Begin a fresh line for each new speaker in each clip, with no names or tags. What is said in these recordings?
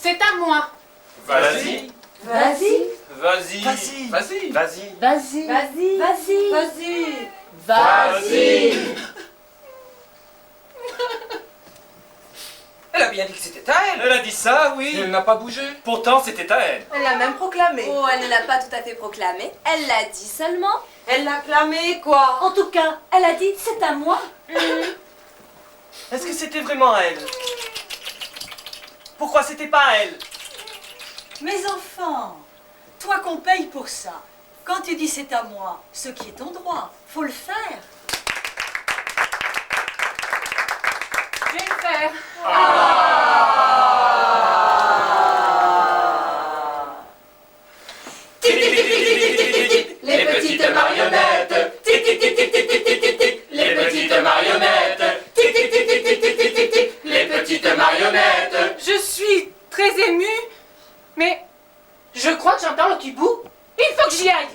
C'est à moi.
Vas-y.
Vas-y.
Vas-y.
Vas-y.
Vas-y.
Vas-y.
Vas-y.
Vas-y.
Vas-y.
Vas-y.
Vas-y.
Elle a bien dit que c'était à elle.
Elle a dit ça, oui.
Elle n'a pas bougé.
Pourtant, c'était à elle.
Elle l'a même proclamé.
Oh, elle ne l'a pas tout à fait proclamé. Elle l'a dit seulement.
Elle l'a clamé, quoi.
En tout cas, elle a dit c'est à moi.
Est-ce que c'était vraiment à elle? Pourquoi c'était pas à elle?
Mes enfants, toi qu'on paye pour ça, quand tu dis c'est à moi, ce qui est ton droit, faut le faire.
Je vais le faire.
Les petites marionnettes. Tic, tic, tic, tic, tic, tic, tic, tic, tic. Les petites marionnettes. Tic, tic, tic, tic, tic, tic, tic, tic, tic. Les petites marionnettes.
Je suis très émue, mais je crois que j'entends le kibou. Il faut que j'y aille.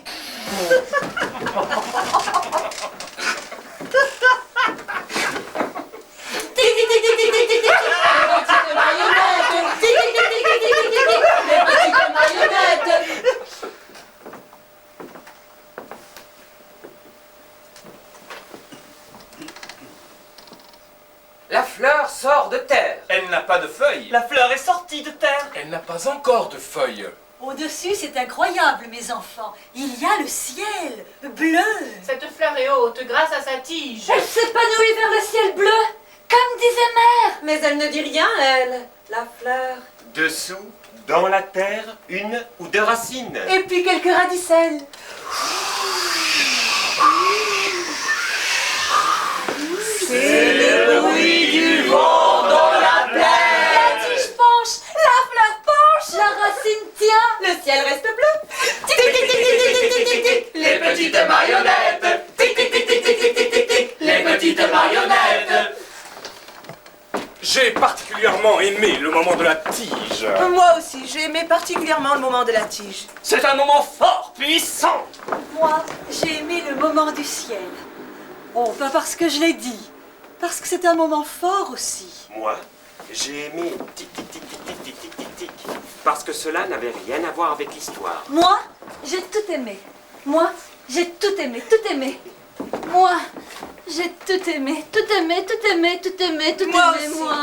La fleur sort de terre.
Elle n'a pas de feuilles.
La fleur est sortie de terre.
Elle n'a pas encore de feuilles.
Au-dessus, c'est incroyable, mes enfants. Il y a le ciel, bleu.
Cette fleur est haute grâce à sa tige.
Elle s'épanouit vers le ciel bleu, comme disait Mère.
Mais elle ne dit rien, elle. La fleur.
Dessous, dans la terre, une ou deux racines.
Et puis quelques radicelles.
C'est le bruit du vent dans la plaine.
La tige penche, la fleur penche, la racine tient.
Le ciel reste bleu.
Les petites marionnettes. Tic, tic, tic, tic, tic, tic, tic, tic, tic. Les petites marionnettes.
J'ai particulièrement aimé le moment de la tige.
Moi aussi, j'ai aimé particulièrement le moment de la tige.
C'est un moment fort, puissant.
Moi, j'ai aimé le moment du ciel. Oh, pas parce que je l'ai dit, parce que c'est un moment fort aussi.
Moi, j'ai aimé tic tic tic tic tic tic tic tic tic parce que cela n'avait rien à voir avec l'histoire.
Moi, j'ai tout aimé. Moi, j'ai tout aimé, tout aimé. Moi, j'ai tout aimé, tout aimé, tout aimé, tout aimé, tout
Moi
aimé,
aussi.
moi.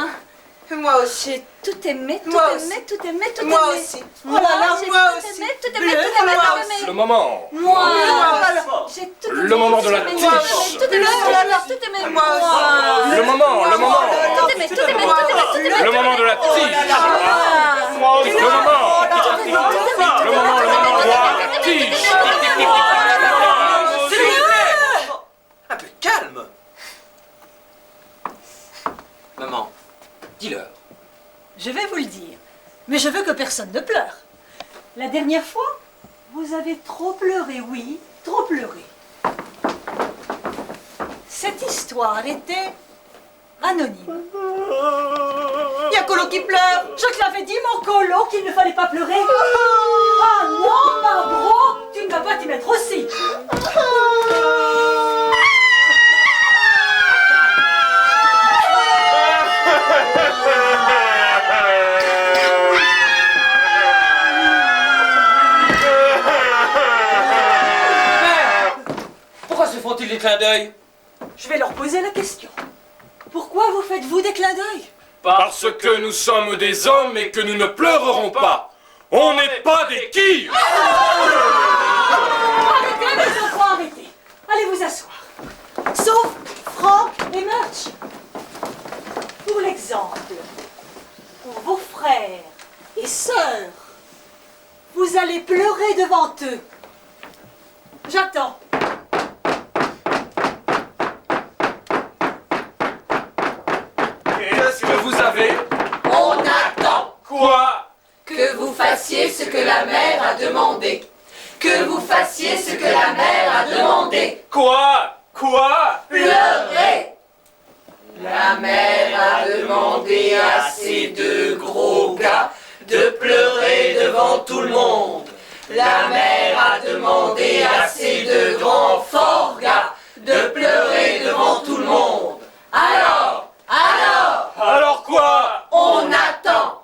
Moi aussi.
J'ai tout aimé, tout
Moi
aimé,
aussi.
tout aimé, tout
Moi
aimé.
aussi.
Moi,
Oh là là,
j'ai
moi
tout
aussi.
aimé, tout aimé,
Bleu,
tout aimé,
moi
tout
aussi.
aimé.
Le moment.
Moi,
J'ai
j'ai tout aimé.
Le moment de la
tout aimé,
tige.
tout aimé, tout aimé,
Moi
moi.
aussi.
Le moment, le moment.
Tout aimé, tout aimé, tout aimé, tout aimé.
Le moment de la tige.
Moi.
Le moment. Le moment, la tige.
Un peu calme. Maman, dis-leur.
Je vais vous le dire, mais je veux que personne ne pleure. La dernière fois, vous avez trop pleuré, oui, trop pleuré. Cette histoire était anonyme.
Il y a Colo qui pleure.
Je te l'avais dit, mon colo, qu'il ne fallait pas pleurer. Ah non, Barbro, tu ne vas pas t'y mettre aussi.
Pourquoi se font-ils des clins d'œil?
Je vais leur poser la question. Pourquoi vous faites-vous des clins d'œil?
Parce que nous sommes des hommes et que nous ne pleurerons pas. On n'est pas des quilles.
Arrêtez, mes enfants, arrêtez. Allez vous asseoir. Sauf Franck et Murch. Pour l'exemple, pour vos frères et sœurs, vous allez pleurer devant eux. J'attends.
Qu'est-ce que vous avez?
On attend
Quoi?
que vous fassiez ce que la mère a demandé. Que vous fassiez ce que la mère a demandé.
Quoi? Quoi?
Pleurez. La mère a demandé à ces deux gros gars de pleurer devant tout le monde. La mère a demandé à ces deux grands forts gars de pleurer devant tout le monde. Alors,
Alors quoi?
on attend,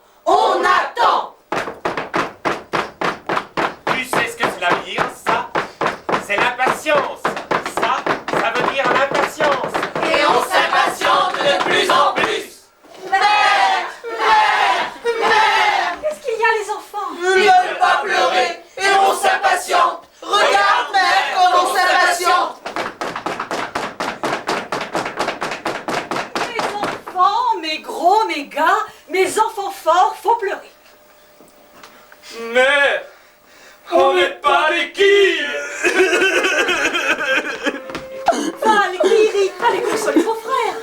trop fort, faut pleurer.
Mère, on n'est pas des qui?
Valkyrie, allez consoler vos frères.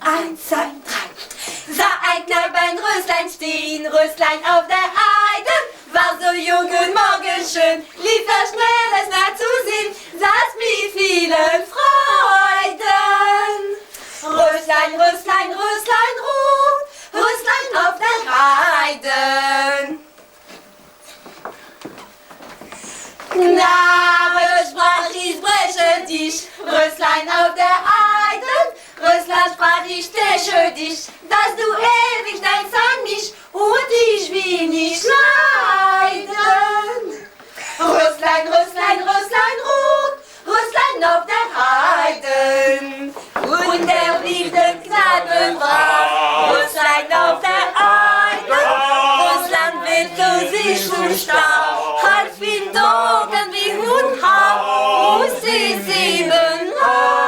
Eins, zwei, drei. Sah ein Knabe Röslein stehen, Röslein auf der Heide. War so jung und morgenschön, lief er schnell, es nah zu sehen, saß mit vielen Freuden. Röslein, Röslein, Röslein ruht, Röslein auf der Heide. Knabe sprach, ich breche dich, Röslein auf der Heide. Röslein sprach, ich steche dich, dass du ewig denkst an mich und ich will nicht leiden. Röslein, Röslein, Röslein ruht, Röslein auf der Heiden. Und der wilde Knabe brach, Röslein auf der Heide. Röslein weht sich und starr, halb in Dunkeln wie Hundhaar, muss die 7 Heiden.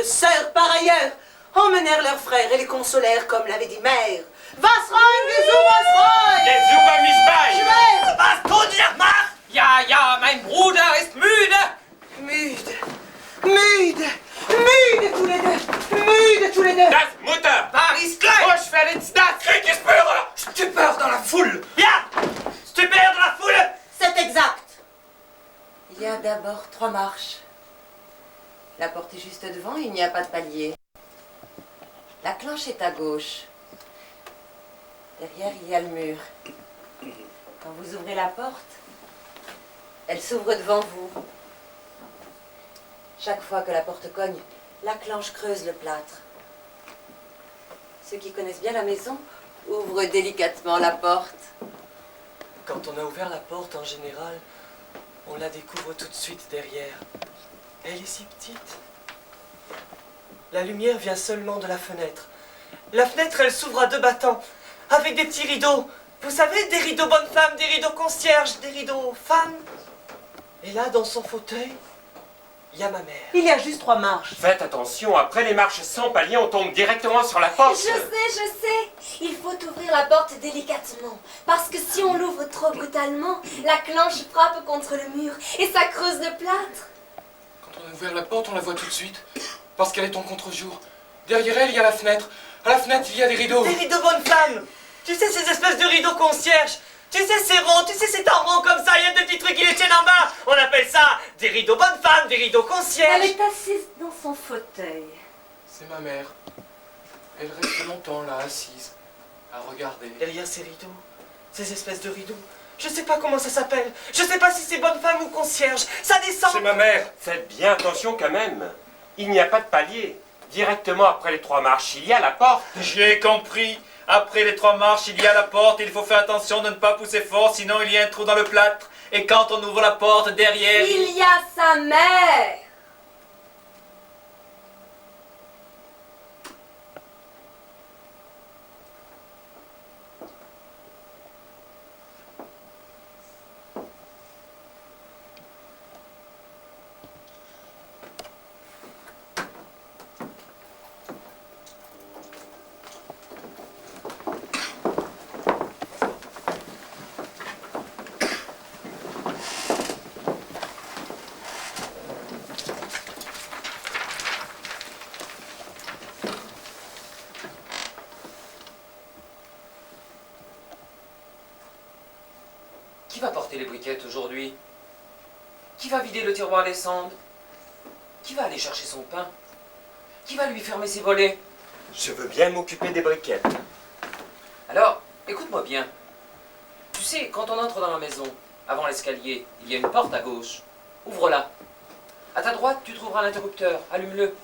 Sœurs par ailleurs emmenèrent leurs frères et les consolèrent comme l'avait dit mère. Was rein, was rein!
Jetzt super mich bei!
Schwer!
Was tut ihr, Mach? Ja, mein Bruder ist müde.
Müde, müde, müde tous les deux, müde tous les deux.
Das Mutter!
Paris gleich.
Oh, ich werde ins das! Krieg ist Führer!
Stupeur dans la foule. Ja, stupeur dans la foule.
C'est exact.
Il y a d'abord 3 marches. La porte est juste devant, il n'y a pas de palier. La cloche est à gauche. Derrière, il y a le mur. Quand vous ouvrez la porte, elle s'ouvre devant vous. Chaque fois que la porte cogne, la cloche creuse le plâtre. Ceux qui connaissent bien la maison ouvrent délicatement la porte.
Quand on a ouvert la porte, en général, on la découvre tout de suite derrière. Elle est si petite. La lumière vient seulement de la fenêtre. La fenêtre, elle s'ouvre à 2 battants, avec des petits rideaux. Vous savez, des rideaux bonnes femmes, des rideaux concierges, des rideaux femmes. Et là, dans son fauteuil, il y a ma mère.
Il y a juste 3 marches.
Faites attention, après les marches sans palier, on tombe directement sur la porte.
Je sais. Il faut ouvrir la porte délicatement. Parce que si on l'ouvre trop brutalement, la cloche frappe contre le mur et ça creuse le plâtre.
Quand on a ouvert la porte, on la voit tout de suite. Parce qu'elle est en contre-jour. Derrière elle, il y a la fenêtre. À la fenêtre, il y a des rideaux.
Des rideaux bonnes femmes. Tu sais, ces espèces de rideaux concierges. Tu sais, c'est rond, tu sais, c'est en rond comme ça. Il y a 2 petits trucs qui les tiennent en bas. On appelle ça des rideaux bonnes femmes, des rideaux concierges.
Elle est assise dans son fauteuil.
C'est ma mère. Elle reste longtemps là, assise, à regarder.
Derrière ces rideaux, ces espèces de rideaux, je sais pas comment ça s'appelle. Je sais pas si c'est bonne femme ou concierge. Ça descend.
C'est ma mère.
Faites bien attention quand même. Il n'y a pas de palier. Directement après les 3 marches, il y a la porte.
J'ai compris. Après les 3 marches, il y a la porte. Il faut faire attention de ne pas pousser fort, sinon il y a un trou dans le plâtre. Et quand on ouvre la porte derrière...
Il y a sa mère.
Qui va porter les briquettes aujourd'hui? Qui va vider le tiroir des cendres? Qui va aller chercher son pain? Qui va lui fermer ses volets?
Je veux bien m'occuper des briquettes.
Alors, écoute-moi bien. Tu sais, quand on entre dans la maison, avant l'escalier, il y a une porte à gauche. Ouvre-la. À ta droite, tu trouveras l'interrupteur. Allume-le.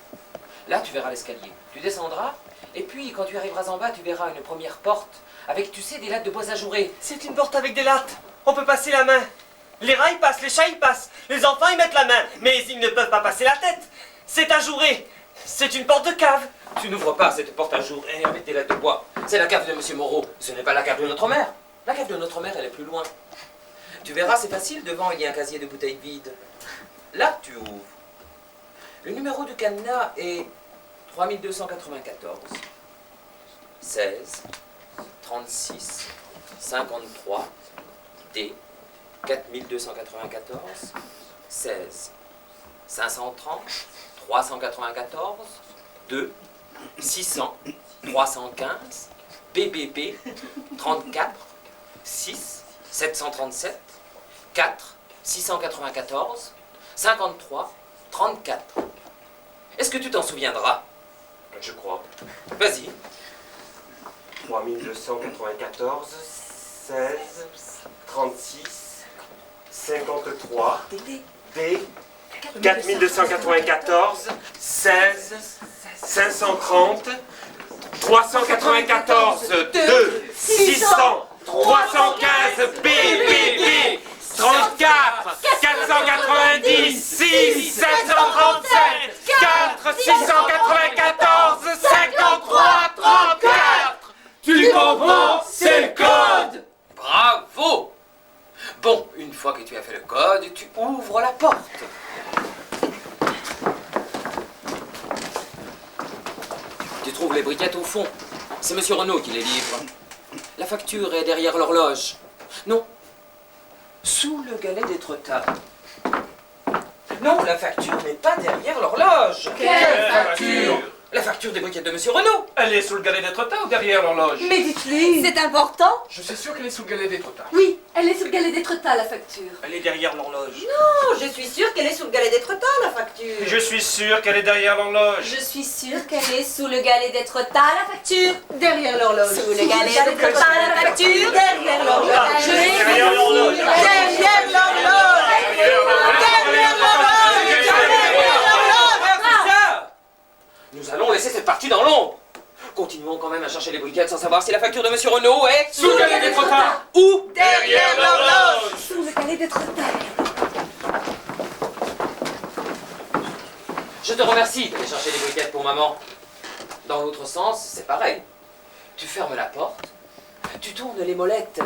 Là, tu verras l'escalier. Tu descendras, Et puis, quand tu arriveras en bas, tu verras une première porte avec, tu sais, des lattes de bois ajourées.
C'est une porte avec des lattes. On peut passer la main. Les rats y passent, les chats y passent. Les enfants y mettent la main. Mais ils ne peuvent pas passer la tête. C'est ajouré. C'est une porte de cave.
Tu n'ouvres pas cette porte ajourée avec des lattes de bois. C'est la cave de Monsieur Moreau. Ce n'est pas la cave de notre mère. La cave de notre mère, elle est plus loin. Tu verras, c'est facile. Devant, il y a un casier de bouteilles vides. Là, tu ouvres. Le numéro du cadenas est 3294 16 36 53 D 4294 16 530 394 2 600 315 BBB 34 6 737 4 694 53 34. Est-ce que tu t'en souviendras?
Je crois.
Vas-y.
3294, 16, 36, 53, D, 4294, 16, 530, 394, 2, 600, 315, BBB, 34, 490, 6, 737, 4, 694, 53, 34.
Tu comprends? C'est le code!
Bravo! Bon, une fois que tu as fait le code, tu ouvres la porte. Tu trouves les briquettes au fond. C'est Monsieur Renaud qui les livre. La facture est derrière l'horloge. Non. Sous le galet d'Étretat. Non, la facture n'est pas derrière l'horloge.
Quelle facture?
La facture des briquettes de Monsieur Renaud.
Elle est sous le galet d'Étretat ou derrière l'horloge?
Mais dites-lui. C'est important.
Je suis sûr qu'elle est sous le galet d'Étretat.
Oui, elle est sous le galet d'Étretat, la facture.
Elle est derrière l'horloge.
Non, je suis sûre qu'elle est sous le galet d'Étretat, la facture.
Je suis sûr qu'elle est derrière l'horloge.
Je suis sûre qu'elle est sous le galet d'Étretat, la facture.
Derrière l'horloge.
Sous le galet d'Étretat, la facture.
Derrière l'horloge.
Derrière l'horloge.
Derrière l'horloge. Derrière l'horloge.
Nous allons laisser cette partie dans l'ombre. Continuons quand même à chercher les briquettes sans savoir si la facture de Monsieur Renaud est...
Sous le galet d'Étretat.
Où?
Derrière l'horloge.
Sous le galet d'Étretat.
Je te remercie d'aller chercher les briquettes pour maman. Dans l'autre sens, c'est pareil. Tu fermes la porte, tu tournes les molettes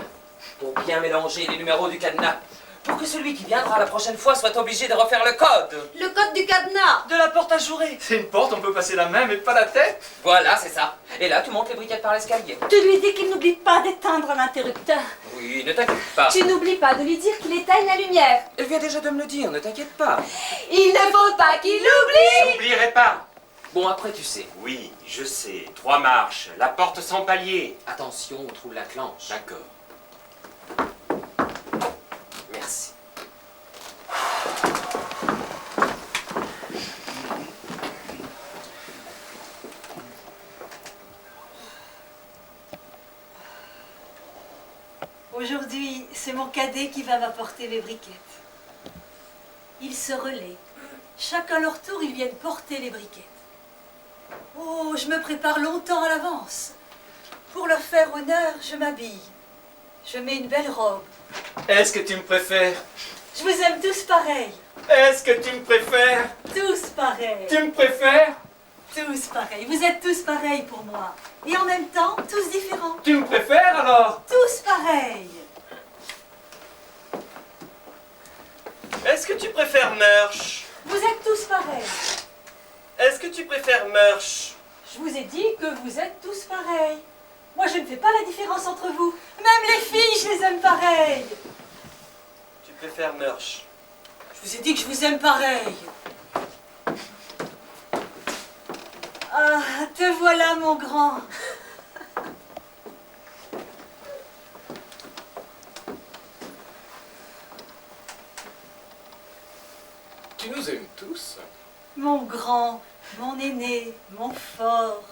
pour bien mélanger les numéros du cadenas. Pour que celui qui viendra la prochaine fois soit obligé de refaire le code.
Le code du cadenas.
De la porte ajourée.
C'est une porte, on peut passer la main mais pas la tête.
Voilà, c'est ça. Et là, tu montes les briquettes par l'escalier.
Tu lui dis qu'il n'oublie pas d'éteindre l'interrupteur.
Oui, ne t'inquiète pas.
Tu n'oublies pas de lui dire qu'il éteigne la lumière.
Elle vient déjà de me le dire, ne t'inquiète pas.
Il ne faut pas qu'il l'oublie.
J'oublierai pas.
Bon, après, tu sais.
Oui, je sais. 3 marches. La porte sans palier.
Attention, on trouve la clenche.
D'accord.
Merci.
Aujourd'hui, c'est mon cadet qui va m'apporter les briquettes. Ils se relaient. Chacun leur tour, ils viennent porter les briquettes. Oh, je me prépare longtemps à l'avance. Pour leur faire honneur, je m'habille. Je mets une belle robe.
Est-ce que tu me préfères?
Je vous aime tous pareils.
Est-ce que tu me préfères?
Tous pareils.
Tu me préfères?
Tous pareils. Vous êtes tous pareils pour moi. Et en même temps, tous différents.
Tu me préfères alors?
Tous pareils.
Est-ce que tu préfères Murch?
Vous êtes tous pareils.
Est-ce que tu préfères Murch?
Je vous ai dit que vous êtes tous pareils. Moi, je ne fais pas la différence entre vous. Même les filles, je les aime pareilles.
Tu préfères Murch?
Je vous ai dit que je vous aime pareil. Ah, te voilà, mon grand.
Tu nous aimes tous.
Mon grand, mon aîné, mon fort.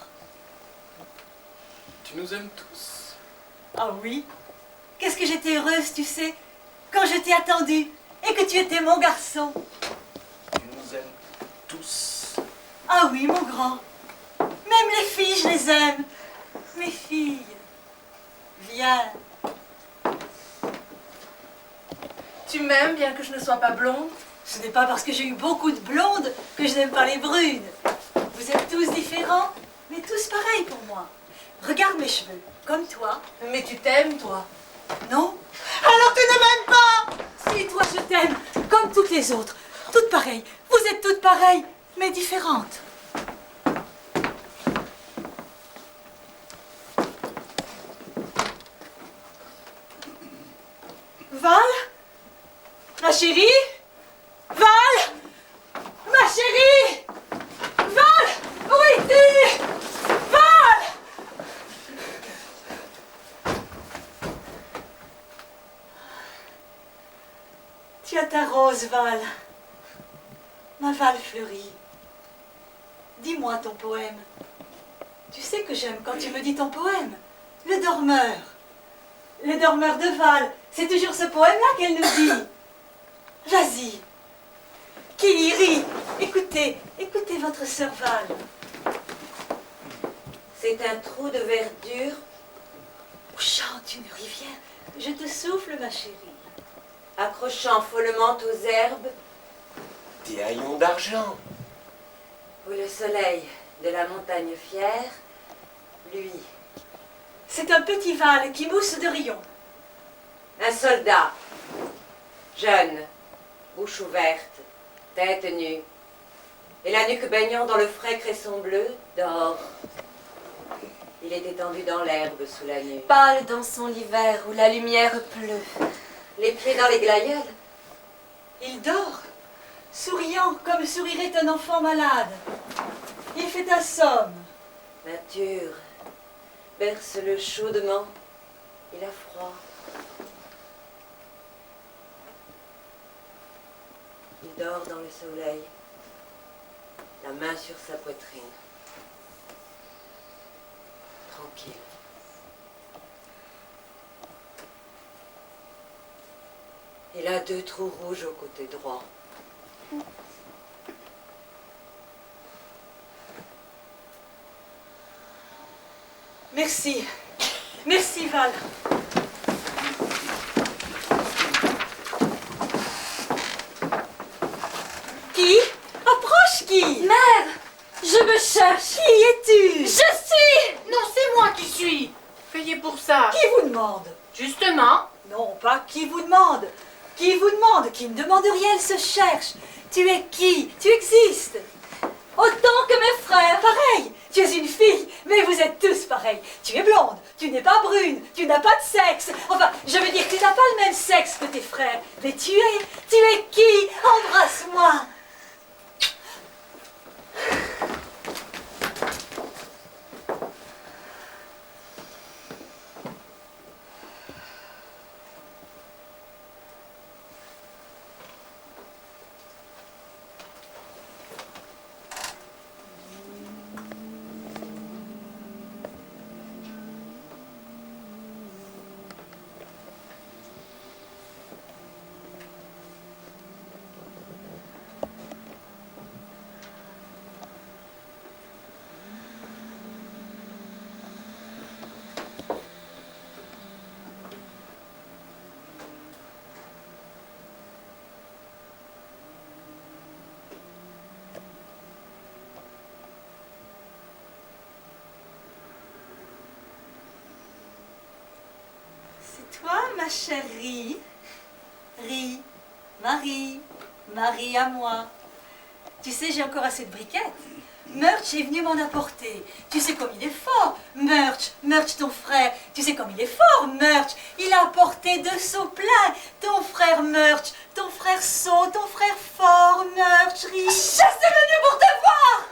Tu nous aimes tous.
Ah oui. Qu'est-ce que j'étais heureuse, tu sais, quand je t'ai attendu et que tu étais mon garçon.
Tu nous aimes tous.
Ah oui, mon grand. J'aime les filles, je les aime. Mes filles, viens.
Tu m'aimes bien que je ne sois pas blonde?
Ce n'est pas parce que j'ai eu beaucoup de blondes que je n'aime pas les brunes. Vous êtes tous différents, mais tous pareils pour moi. Regarde mes cheveux, comme toi.
Mais tu t'aimes, toi?
Non? Alors tu ne m'aimes pas! Si, toi je t'aime, comme toutes les autres. Toutes pareilles. Vous êtes toutes pareilles, mais différentes. Val? Ma chérie? Val? Ma chérie? Val? Où es-tu? Val? Tu as ta rose, Val. Ma Val fleurie. Dis-moi ton poème. Tu sais que j'aime quand tu me dis ton poème. Le dormeur. Le dormeur de Val. C'est toujours ce poème-là qu'elle nous dit. Vas-y. Qui rit? Écoutez, écoutez votre sœur Val.
C'est un trou de verdure.
Où chante une rivière. Je te souffle, ma chérie.
Accrochant follement aux herbes,
Des haillons d'argent.
où le soleil de la montagne fière, lui,
C'est un petit Val qui mousse de rayons.
un soldat, jeune, bouche ouverte, tête nue, et la nuque baignant dans le frais cresson bleu, dort. Il est étendu dans l'herbe sous la nuit.
Pâle dans son l'hiver où la lumière pleut.
Les pieds dans les glaïeuls,
Il dort, souriant comme sourirait un enfant malade. Il fait un somme.
nature, berce-le chaudement, il a froid. Il dort dans le soleil, la main sur sa poitrine. Tranquille. Il a 2 trous rouges au côté droit.
Merci. Merci, Val. Qui? Approche qui?
Mère, je me cherche.
Qui es-tu?
Je suis.
Non, c'est moi qui suis. Payé pour ça.
Qui vous demande?
Justement.
Non, pas qui vous demande. Qui vous demande? Qui ne demande rien, elle se cherche. Tu es qui? Tu existes.
Autant que mes frères.
Pareil, tu es une fille, mais vous êtes tous pareils. Tu es blonde, tu n'es pas brune, tu n'as pas de sexe. Enfin, je veux dire, tu n'as pas le même sexe que tes frères. Mais tu es qui? Embrasse-moi. Toi, ma chérie, Rie, Marie à moi. Tu sais, j'ai encore assez de briquettes. Murch est venu m'en apporter. Tu sais comme il est fort, Murch ton frère. Tu sais comme il est fort, Murch. Il a apporté 2 seaux pleins. Ton frère Murch, ton frère Saut, ton frère fort, Murch, Rie. Je suis venue pour te voir.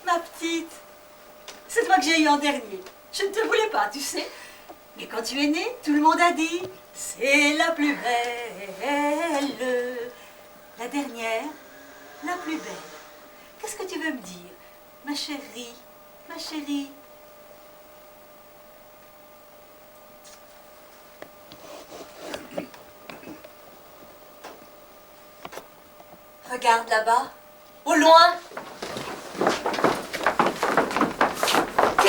Ma petite, c'est toi que j'ai eu en dernier. Je ne te voulais pas, tu sais. Mais quand tu es née, tout le monde a dit « C'est la plus belle, la dernière, la plus belle. » Qu'est-ce que tu veux me dire, ma chérie, ma chérie?
Regarde là-bas, au loin.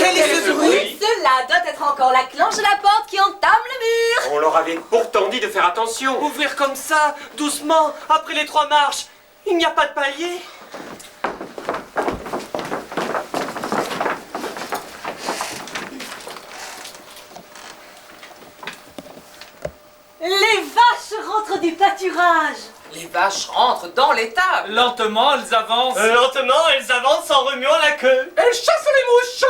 Quel est ce bruit?
Cela doit être encore la clenche de la porte qui entame le mur.
On leur avait pourtant dit de faire attention.
Ouvrir comme ça, doucement, après les 3 marches. Il n'y a pas de palier.
Les vaches rentrent du pâturage.
Les vaches rentrent dans l'étable.
Lentement, elles avancent.
Lentement, elles avancent en remuant la queue.
Elle chasse les mouches.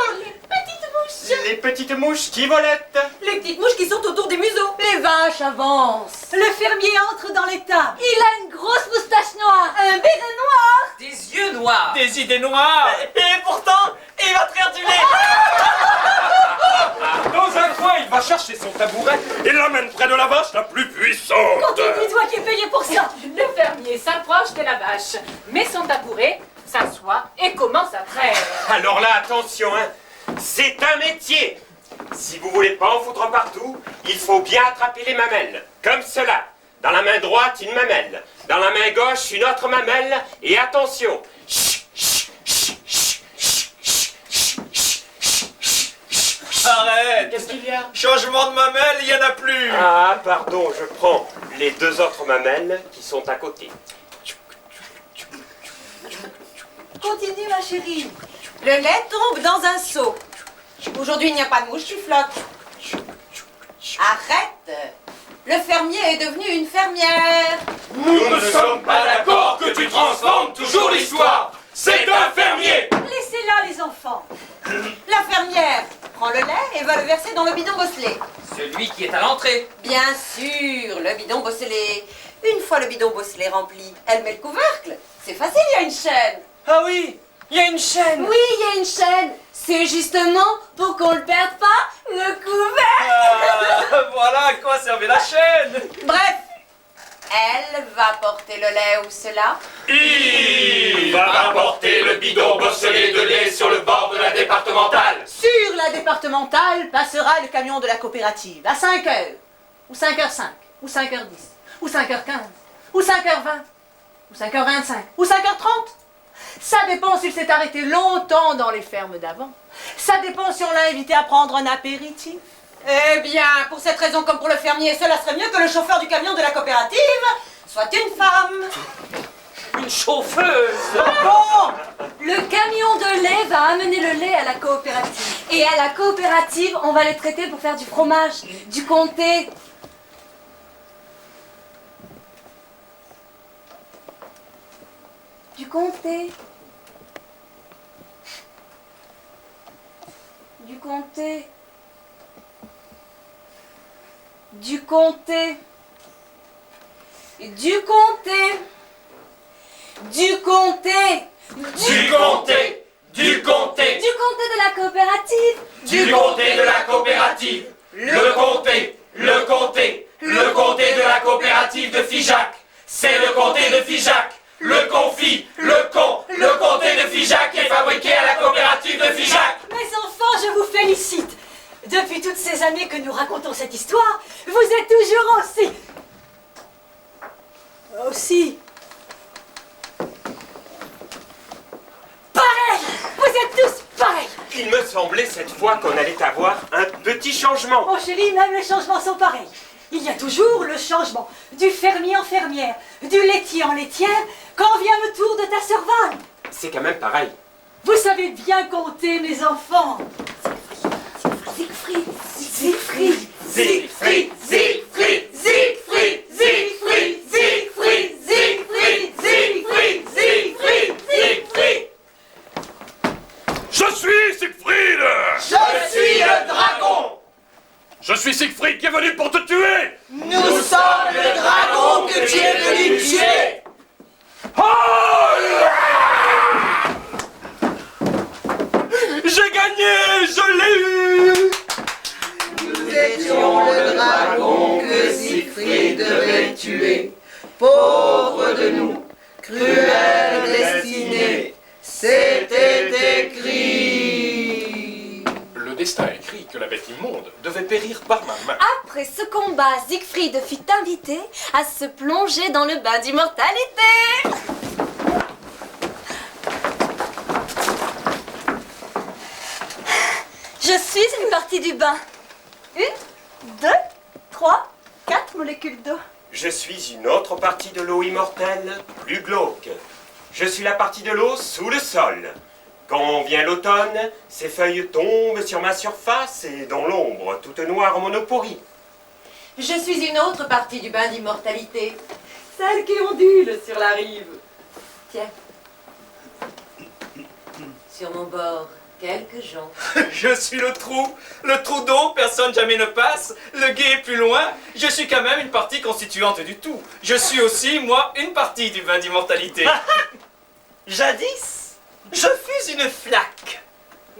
Les petites mouches qui volettent.
Les petites mouches qui sont autour des museaux.
Les vaches avancent.
Le fermier entre dans l'étable.
Il a une grosse moustache noire, un béret noir.
Des yeux noirs.
Des idées noires.
Et pourtant, il va te faire du lait.
Dans un coin, il va chercher son tabouret et l'amène près de la vache la plus puissante.
Continue, toi qui es payé pour ça.
Le fermier s'approche de la vache, met son tabouret, s'assoit et commence à traire.
Alors là, attention, hein. C'est un métier. Si vous voulez pas en foutre partout, il faut bien attraper les mamelles. Comme cela. Dans la main droite, une mamelle. Dans la main gauche, une autre mamelle. Et attention.
Arrête.
Qu'est-ce qu'il y a?
Changement de mamelle, il n'y en a plus.
Ah, pardon, je prends les 2 autres mamelles qui sont à côté.
Continue, ma chérie.
Le lait tombe dans un seau. Aujourd'hui, il n'y a pas de mouche, tu flottes. Arrête. Le fermier est devenu une fermière.
Nous ne sommes pas d'accord que tu transformes toujours l'histoire. C'est un fermier.
Laissez-la, les enfants.
La fermière prend le lait et va le verser dans le bidon bosselé.
Celui qui est à l'entrée.
Bien sûr, le bidon bosselé. Une fois le bidon bosselé rempli, elle met le couvercle. C'est facile, il y a une chaîne.
Ah oui, il y a une chaîne.
Oui, il y a une chaîne. C'est justement pour qu'on le perde pas, le couvert.
Voilà à quoi servait la chaîne.
Bref, elle va porter le lait où cela.
Il va rapporter le bidon bosselé de lait sur le bord de la départementale.
Sur la départementale passera le camion de la coopérative à 5h, ou 5h05, ou 5h10, ou 5h15, ou 5h20, ou 5h25, ou 5h30. Ça dépend s'il s'est arrêté longtemps dans les fermes d'avant. Ça dépend si on l'a invité à prendre un apéritif. Eh bien, pour cette raison comme pour le fermier, cela serait mieux que le chauffeur du camion de la coopérative soit une femme.
Une chauffeuse.
Bon,
Le camion de lait va amener le lait à la coopérative. Et à la coopérative, on va les traiter pour faire du fromage, du comté. Du comté. Du comté. Du comté. Du comté. Du comté.
Du comté. Du comté.
Du comté de la coopérative.
Du comté de la coopérative. Le comté. Le comté. Le comté de la coopérative de Figeac. C'est le comté de Figeac. Le confit. Le comté de Figeac est fabriqué à la coopérative de Figeac.
Mes enfants, je vous félicite. Depuis toutes ces années que nous racontons cette histoire, vous êtes toujours aussi... pareil. Vous êtes tous pareils.
Il me semblait cette fois qu'on allait avoir un petit changement.
Oh chérie, même les changements sont pareils. Il y a toujours le changement du fermier en fermière, du laitier en laitière, quand vient le tour de ta sœur Vanne.
C'est quand même pareil.
Vous savez bien compter, mes enfants.
Siegfried.
Siegfried.
Siegfried, Siegfried, Siegfried, Siegfried, Siegfried, Siegfried, Siegfried, Siegfried, Siegfried. Je suis Siegfried.
je suis le dragon.
Je suis Siegfried qui est venu pour te tuer.
Nous sommes le dragon que tu es venu tuer.
J'ai gagné, je l'ai eu.
Nous étions le dragon que Siegfried devait tuer. Pauvre de nous, cruelle destinée, c'était écrit.
Le destin écrit que la bête immonde devait périr par ma main.
Après ce combat, Siegfried fut invité à se plonger dans le bain d'immortalité. partie du bain. 1, 2, 3, 4 molécules d'eau.
Je suis une autre partie de l'eau immortelle, plus glauque. Je suis la partie de l'eau sous le sol. Quand vient l'automne, ses feuilles tombent sur ma surface et dans l'ombre, toute noire monoporie.
Je suis une autre partie du bain d'immortalité, celle qui ondule sur la rive. Tiens, sur mon bord, quelques gens.
Je suis le trou d'eau, personne jamais ne passe, le gué est plus loin, je suis quand même une partie constituante du tout. Je suis aussi, moi, une partie du bain d'immortalité.
Jadis, je fus une flaque.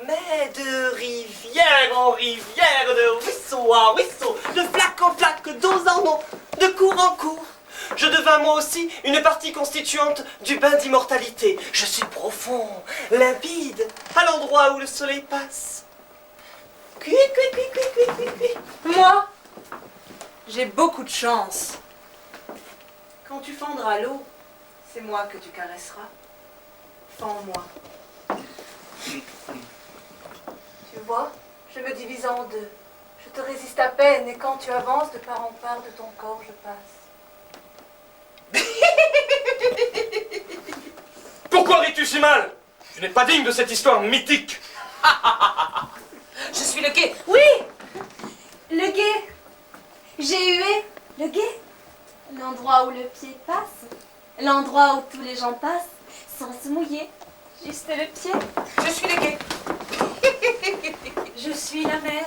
Mais de rivière en rivière, de ruisseau en ruisseau, de flaque en flaque, d'eau en eau, de cours en cours, je devins moi aussi une partie constituante du bain d'immortalité. Je suis profond, limpide, à l'endroit où le soleil passe. Cui, cui, cui, cui, cui, cui, cui.
Moi, j'ai beaucoup de chance. Quand tu fendras l'eau, c'est moi que tu caresseras. Fends-moi. Tu vois, je me divise en deux. Je te résiste à peine et quand tu avances de part en part de ton corps, je passe.
Pourquoi ris-tu si mal? Tu n'es pas digne de cette histoire mythique.
Je suis le quai.
Oui, le gué. J'ai hué le gué. L'endroit où le pied passe. L'endroit où tous les gens passent sans se mouiller. Juste le pied.
Je suis le quai.
Je suis la mer.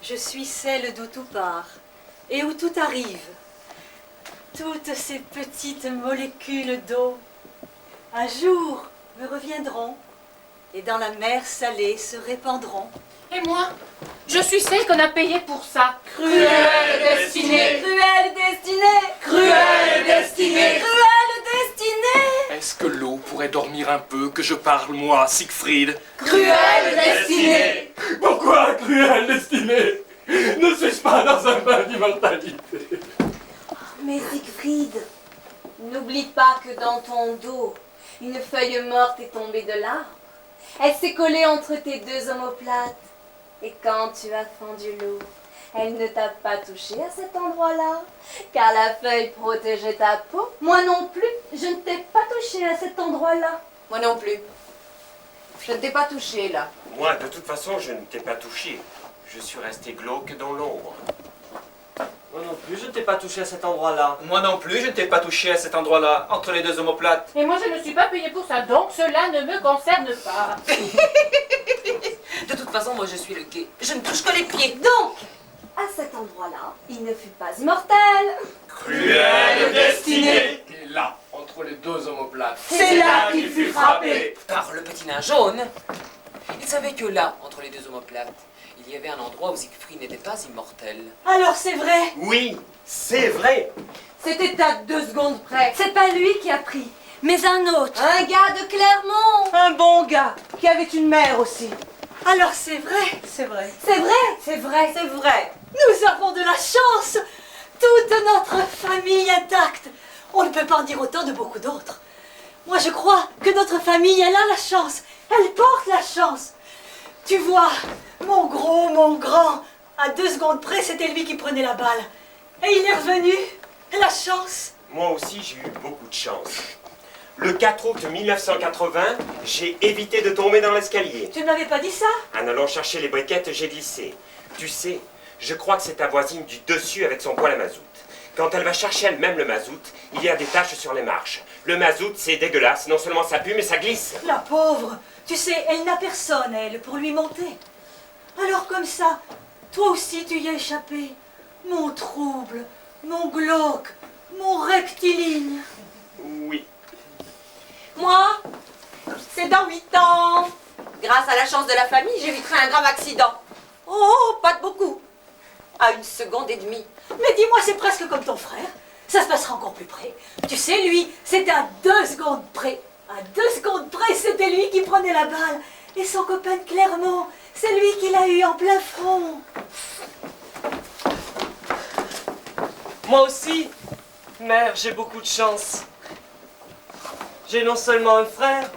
Je suis celle d'où tout part et où tout arrive. Toutes ces petites molécules d'eau, un jour, me reviendront et dans la mer salée se répandront.
Et moi, je suis celle qu'on a payée pour ça.
Cruelle destinée. Cruelle destinée.
Cruelle destinée.
Cruelle destinée.
Est-ce que l'eau pourrait dormir un peu, que je parle, moi, Siegfried?
Cruelle destinée.
Pourquoi cruelle destinée? Ne suis-je pas dans un bain d'immortalité?
Mais Siegfried, n'oublie pas que dans ton dos, une feuille morte est tombée de l'arbre. Elle s'est collée entre tes deux omoplates. Et quand tu as fendu l'eau, elle ne t'a pas touché à cet endroit-là, car la feuille protégeait ta peau. Moi non plus, je ne t'ai pas touché à cet endroit-là.
Moi non plus. Je ne t'ai pas touché là.
Moi, de toute façon, je ne t'ai pas touché. Je suis resté glauque dans l'ombre.
Moi non plus, je ne t'ai pas touché à cet endroit-là.
Moi non plus, je ne t'ai pas touché à cet endroit-là, entre les deux omoplates.
Et moi, je ne suis pas payée pour ça, donc cela ne me concerne pas.
De toute façon, moi je suis le quai. Je ne touche que les pieds.
Donc, à cet endroit-là, il ne fut pas immortel.
Cruelle destinée. Et là, entre les deux omoplates,
C'est là qu'il fut frappé.
Par le petit nain jaune. Il savait que là, entre les deux omoplates, il y avait un endroit où Siegfried n'était pas immortel.
Alors c'est vrai.
Oui, c'est vrai.
C'était à 2 secondes près.
C'est pas lui qui a pris, mais un autre. Un gars de Clermont.
Un bon gars qui avait une mère aussi.
Alors c'est vrai.
C'est vrai.
C'est vrai, c'est vrai.
C'est vrai.
Nous avons de la chance. Toute notre famille intacte. On ne peut pas en dire autant de beaucoup d'autres. Moi je crois que notre famille, elle a la chance. Elle porte la chance. Tu vois, mon gros, mon grand, à 2 secondes près, c'était lui qui prenait la balle. Et il est revenu. La chance.
Moi aussi, j'ai eu beaucoup de chance. Le 4 août 1980, j'ai évité de tomber dans l'escalier.
Tu ne m'avais pas dit ça?
En allant chercher les briquettes, j'ai glissé. Tu sais, je crois que c'est ta voisine du dessus avec son poêle à mazout. Quand elle va chercher elle-même le mazout, il y a des taches sur les marches. Le mazout, c'est dégueulasse. Non seulement ça pue, mais ça glisse.
La pauvre. Tu sais, elle n'a personne, elle, pour lui monter. Alors comme ça, toi aussi tu y as échappé. Mon trouble, mon glauque, mon rectiligne.
Oui.
Moi, c'est dans 8 ans. Grâce à la chance de la famille, j'éviterai un grave accident. Oh, pas de beaucoup. À 1 seconde et demie.
Mais dis-moi, c'est presque comme ton frère. Ça se passera encore plus près. Tu sais, lui, c'était à 2 secondes près. À 2 secondes près, c'était lui qui prenait la balle. Et son copain de Clermont, c'est lui qui l'a eu en plein front.
Moi aussi, mère, j'ai beaucoup de chance. J'ai non seulement un frère,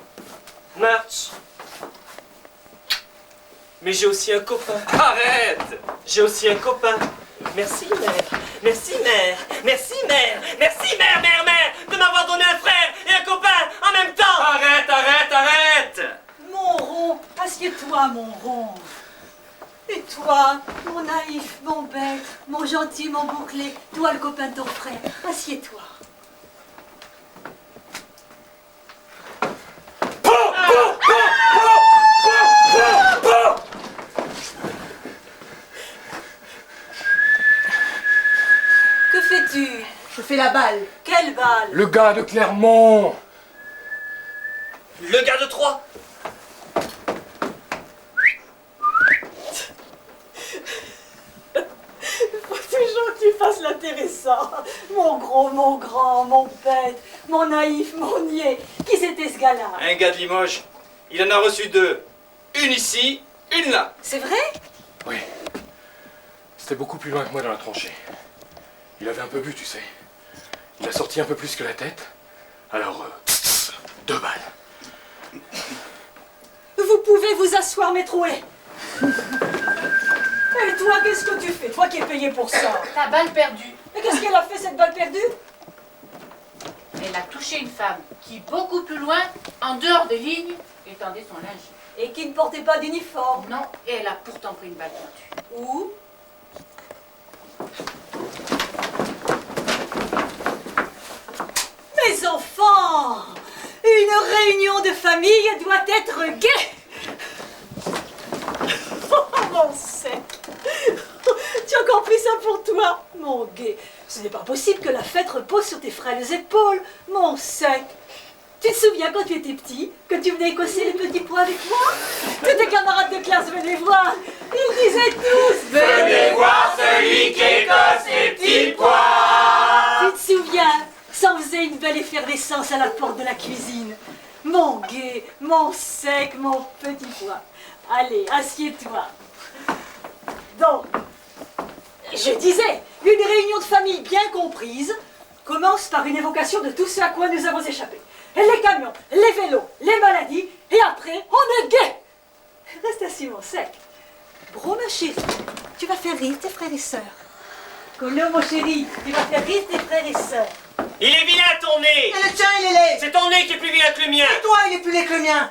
Murch, Mais j'ai aussi un copain.
Arrête!
J'ai aussi un copain. Merci, mère. Merci, mère. Merci, mère. Merci, mère, de m'avoir donné un frère et un copain en même temps.
Arrête!
Mon rond, assieds-toi, mon rond. Et toi, mon naïf, mon bête, mon gentil, mon bouclé, toi le copain de ton frère, assieds-toi. Que fais-tu?
Je fais la balle.
Quelle balle?
Le gars de Clermont!
Le gars de Troyes.
Faut toujours que tu fasses l'intéressant. Mon gros, mon grand, mon bête, mon naïf, mon niais. Qui c'était ce gars-là?
Un gars de Limoges. Il en a reçu 2. Une ici, une là.
C'est vrai?
Oui. C'était beaucoup plus loin que moi dans la tranchée. Il avait un peu bu, tu sais. Il a sorti un peu plus que la tête. Alors, 2 balles.
Vous pouvez vous asseoir, mes troués. Et toi, qu'est-ce que tu fais? Toi qui es payé pour ça.
Ta balle perdue.
Et qu'est-ce qu'elle a fait, cette balle perdue?
Elle a touché une femme qui, beaucoup plus loin, en dehors des lignes, étendait son linge.
Et qui ne portait pas d'uniforme.
Non, et elle a pourtant pris une balle perdue.
Où? Mes enfants! Une réunion de famille doit être gaie! Oh, mon sec! Tu as encore pris ça pour toi, mon gai. Ce n'est pas possible que la fête repose sur tes frêles épaules, mon sec. Tu te souviens quand tu étais petit, que tu venais écosser les petits pois avec moi? Tous tes camarades de classe venaient voir. Ils disaient tous:
Venez voir celui qui écosse les petits pois.
Tu te souviens? Ça faisait une belle effervescence à la porte de la cuisine. Mon gai, mon sec, mon petit pois. Allez, assieds-toi. Donc, je disais, une réunion de famille bien comprise commence par une évocation de tout ce à quoi nous avons échappé. Les camions, les vélos, les maladies, et après, on est gai. Reste assis, mon sec. Bro, ma chérie, tu vas faire rire tes frères et sœurs. Colo, mon chéri, tu vas faire rire tes frères et sœurs.
Il est vilain ton nez.
Et le tien, il est laid.
C'est ton nez qui est plus vilain que le mien.
Et toi, il est plus laid que le mien.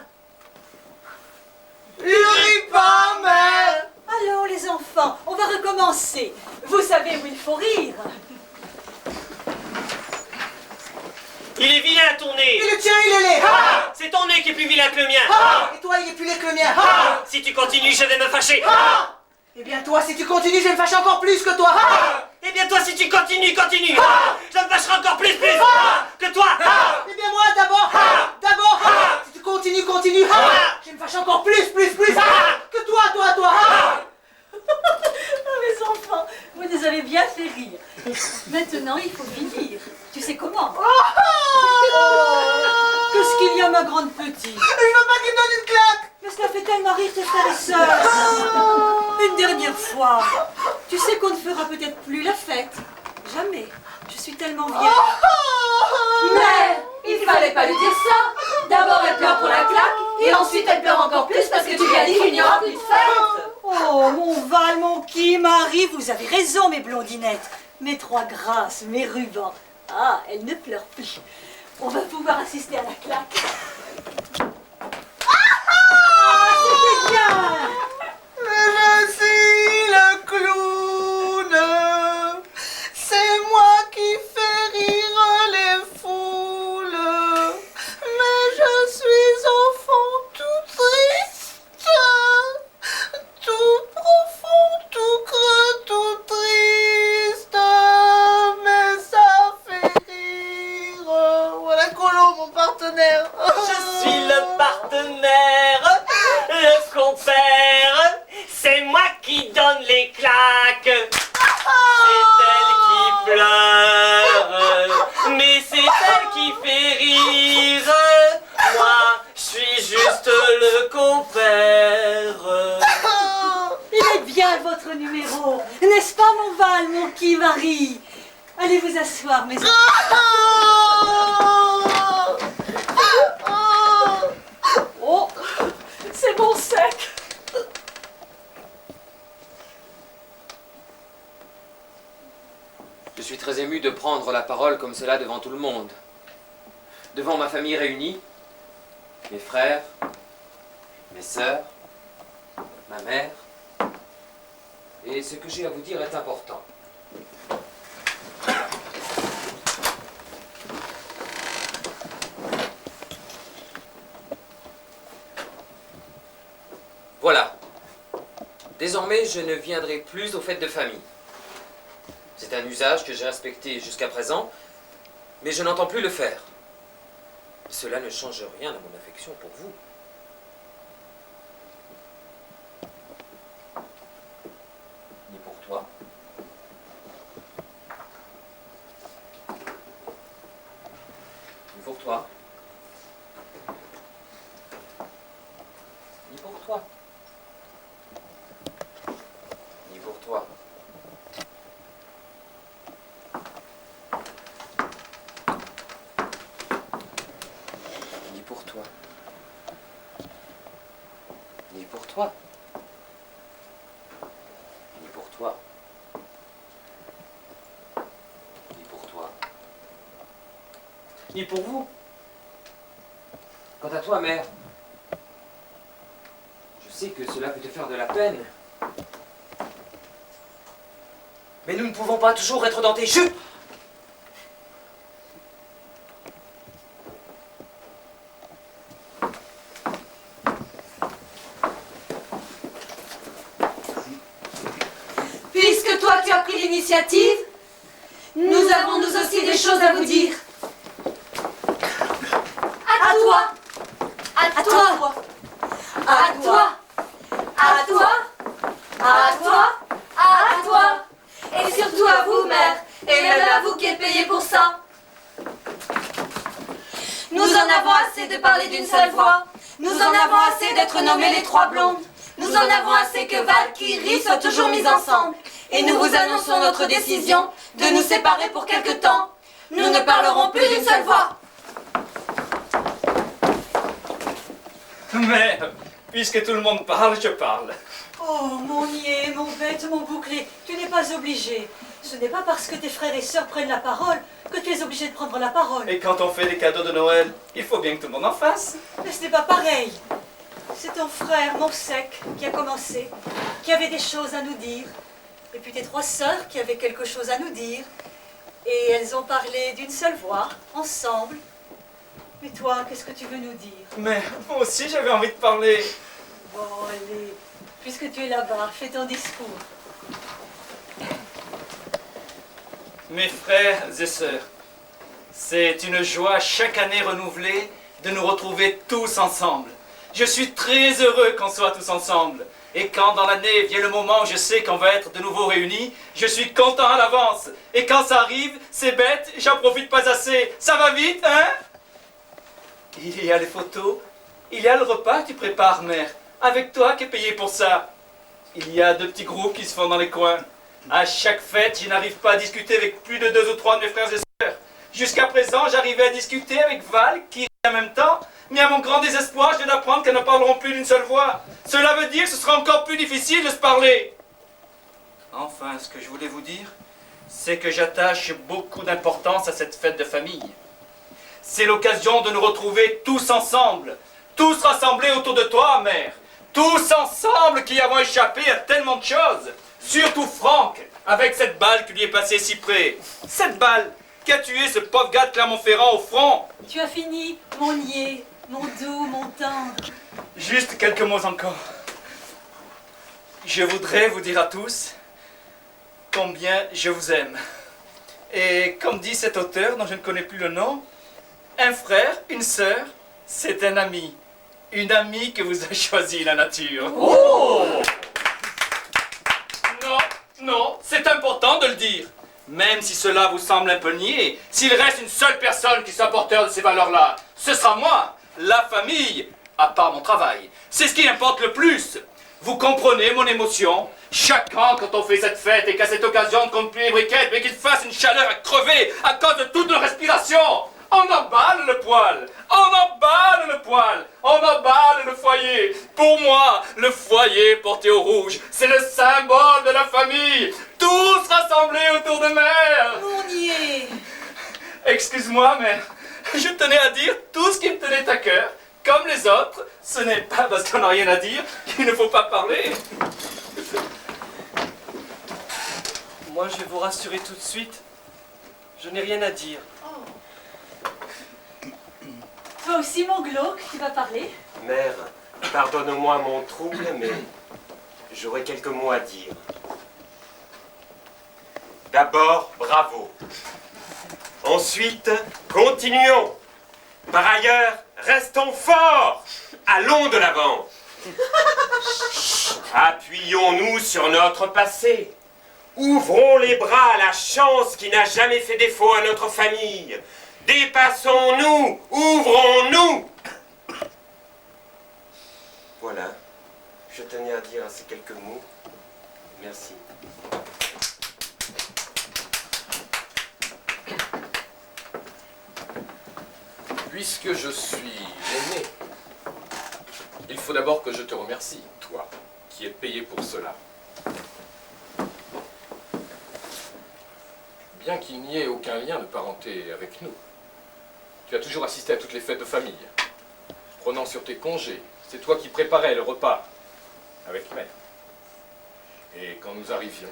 Il rit pas, mère.
Allons, les enfants, on va recommencer. Vous savez où il faut rire.
Il est vilain ton nez.
Et le tien, il est laid.
Ah, c'est ton nez qui est plus vilain que le mien.
Ah. Et toi, il est plus laid que le mien.
Ah. Si tu continues, je vais me fâcher.
Ah. Eh bien, toi, si tu continues, je vais me fâcher encore plus que toi. Ah.
Eh bien, toi, si tu continues, je me fâcherai encore plus que toi.
Eh bien, moi, d'abord, si tu continues, je vais me fâcher encore plus que toi.
Mes enfants, vous nous avez bien fait rire. Maintenant, il faut finir. Tu sais comment? Qu'est-ce qu'il y a, ma grande petite?
Je veux pas qu'il me donne une claque.
Mais cela fait tellement rire tes frères et sœurs. Une dernière fois. Tu sais qu'on ne fera peut-être plus la fête. Jamais. Je suis tellement vieille.
Mais il fallait pas lui dire ça. D'abord elle pleure pour la claque et ensuite elle pleure encore plus parce que tu lui as dit qu'il n'y aura plus de fête.
Oh, mon Val, mon qui, Marie, vous avez raison, mes blondinettes. Mes 3 grâces, mes rubans. Ah, elle ne pleure plus. On va pouvoir assister à la claque. Ah, c'était bien.
Je suis le clown. C'est moi qui fais rire les foules. Mais je suis enfant tout triste, tout profond, tout creux, tout triste. Mais ça fait rire. Voilà Colo, mon partenaire.
Je suis le partenaire, le compère. C'est moi qui donne les claques. C'est elle qui pleure, mais c'est elle qui fait rire. Moi, je suis juste le compère.
Il est bien votre numéro. N'est-ce pas, mon Val, mon qui, Marie? Allez vous asseoir, mes enfants. Oh, c'est bon sec.
Je suis très ému de prendre la parole comme cela devant tout le monde. Devant ma famille réunie, mes frères, mes sœurs, ma mère. Et ce que j'ai à vous dire est important. Voilà. Désormais, je ne viendrai plus aux fêtes de famille. C'est un usage que j'ai respecté jusqu'à présent, mais je n'entends plus le faire. Cela ne change rien à mon affection pour vous. Ni pour toi. Ni pour toi. Ni pour toi. Ni pour toi. Ni pour toi. Ni pour toi. Ni pour toi. Ni pour toi. Ni pour vous. Quant à toi, mère, je sais que cela peut te faire de la peine. Mais nous ne pouvons pas toujours être dans tes jupes.
Puisque toi tu as pris l'initiative, nous avons nous aussi des choses à vous dire. À toi. À toi. À toi. À toi. À toi. À toi. Et surtout à vous, mère. Et même à vous qui êtes payés pour ça. Nous en avons assez de parler d'une seule voix. Nous en avons assez d'être nommés les trois blondes. Nous en avons assez que Valkyrie soient toujours mises ensemble. Et nous vous annonçons notre décision de nous séparer pour quelque temps. Nous ne parlerons plus d'une seule voix.
Mère, puisque tout le monde parle, je parle.
Oh, mon niais, mon bête, mon bouclé, tu n'es pas obligé. Ce n'est pas parce que tes frères et sœurs prennent la parole que tu es obligé de prendre la parole.
Et quand on fait des cadeaux de Noël, il faut bien que tout le monde en fasse.
Mais ce n'est pas pareil. C'est ton frère, mon sec, qui a commencé, qui avait des choses à nous dire. Et puis tes trois sœurs qui avaient quelque chose à nous dire. Et elles ont parlé d'une seule voix, ensemble. Mais toi, qu'est-ce que tu veux nous dire?
Mais moi aussi j'avais envie de parler.
Bon, allez, puisque tu es là-bas, fais ton discours.
Mes frères et sœurs, c'est une joie chaque année renouvelée de nous retrouver tous ensemble. Je suis très heureux qu'on soit tous ensemble. Et quand dans l'année vient le moment où je sais qu'on va être de nouveau réunis, je suis content à l'avance. Et quand ça arrive, c'est bête, j'en profite pas assez. Ça va vite, hein? Il y a les photos, il y a le repas que tu prépares, mère. Avec toi qui est payé pour ça. Il y a deux petits groupes qui se font dans les coins. À chaque fête, je n'arrive pas à discuter avec plus de 2 ou 3 de mes frères et sœurs. Jusqu'à présent, j'arrivais à discuter avec Val, qui rit en même temps, mais à mon grand désespoir, je viens d'apprendre qu'elles ne parleront plus d'une seule voix. Cela veut dire que ce sera encore plus difficile de se parler. Enfin, ce que je voulais vous dire, c'est que j'attache beaucoup d'importance à cette fête de famille. C'est l'occasion de nous retrouver tous ensemble, tous rassemblés autour de toi, mère. Tous ensemble qui avons échappé à tellement de choses. Surtout Franck, avec cette balle qui lui est passée si près. Cette balle qui a tué ce pauvre gars de Clermont-Ferrand au front.
Tu as fini, mon niais, mon doux, mon tendre.
Juste quelques mots encore. Je voudrais vous dire à tous combien je vous aime. Et comme dit cet auteur dont je ne connais plus le nom, un frère, une sœur, c'est un ami. Une amie que vous a choisi la nature.
Oh!
Non, c'est important de le dire. Même si cela vous semble un peu niais, s'il reste une seule personne qui soit porteur de ces valeurs-là, ce sera moi, la famille, à part mon travail. C'est ce qui importe le plus. Vous comprenez mon émotion? Chaque an, quand on fait cette fête et qu'à cette occasion de compter les briquettes, mais qu'il fasse une chaleur à crever à cause de toute nos respirations, on emballe le poêle, on emballe le poêle, on emballe le foyer. Pour moi, le foyer porté au rouge, c'est le symbole de la famille. Tous rassemblés autour de mère. Excuse-moi, mais je tenais à dire tout ce qui me tenait à cœur. Comme les autres, ce n'est pas parce qu'on n'a rien à dire qu'il ne faut pas parler.
Moi, je vais vous rassurer tout de suite. Je n'ai rien à dire.
Toi aussi, mon glauque, tu vas parler?
Mère, pardonne-moi mon trouble, mais j'aurais quelques mots à dire. D'abord, bravo. Ensuite, continuons. Par ailleurs, restons forts. Allons de l'avant. Appuyons-nous sur notre passé. Ouvrons les bras à la chance qui n'a jamais fait défaut à notre famille. Dépassons-nous, ouvrons-nous. Voilà, je tenais à dire ces quelques mots. Merci.
Puisque je suis l'aîné, il faut d'abord que je te remercie, toi, qui es payé pour cela. Bien qu'il n'y ait aucun lien de parenté avec nous, tu as toujours assisté à toutes les fêtes de famille. Prenant sur tes congés, c'est toi qui préparais le repas avec mère. Et quand nous arrivions,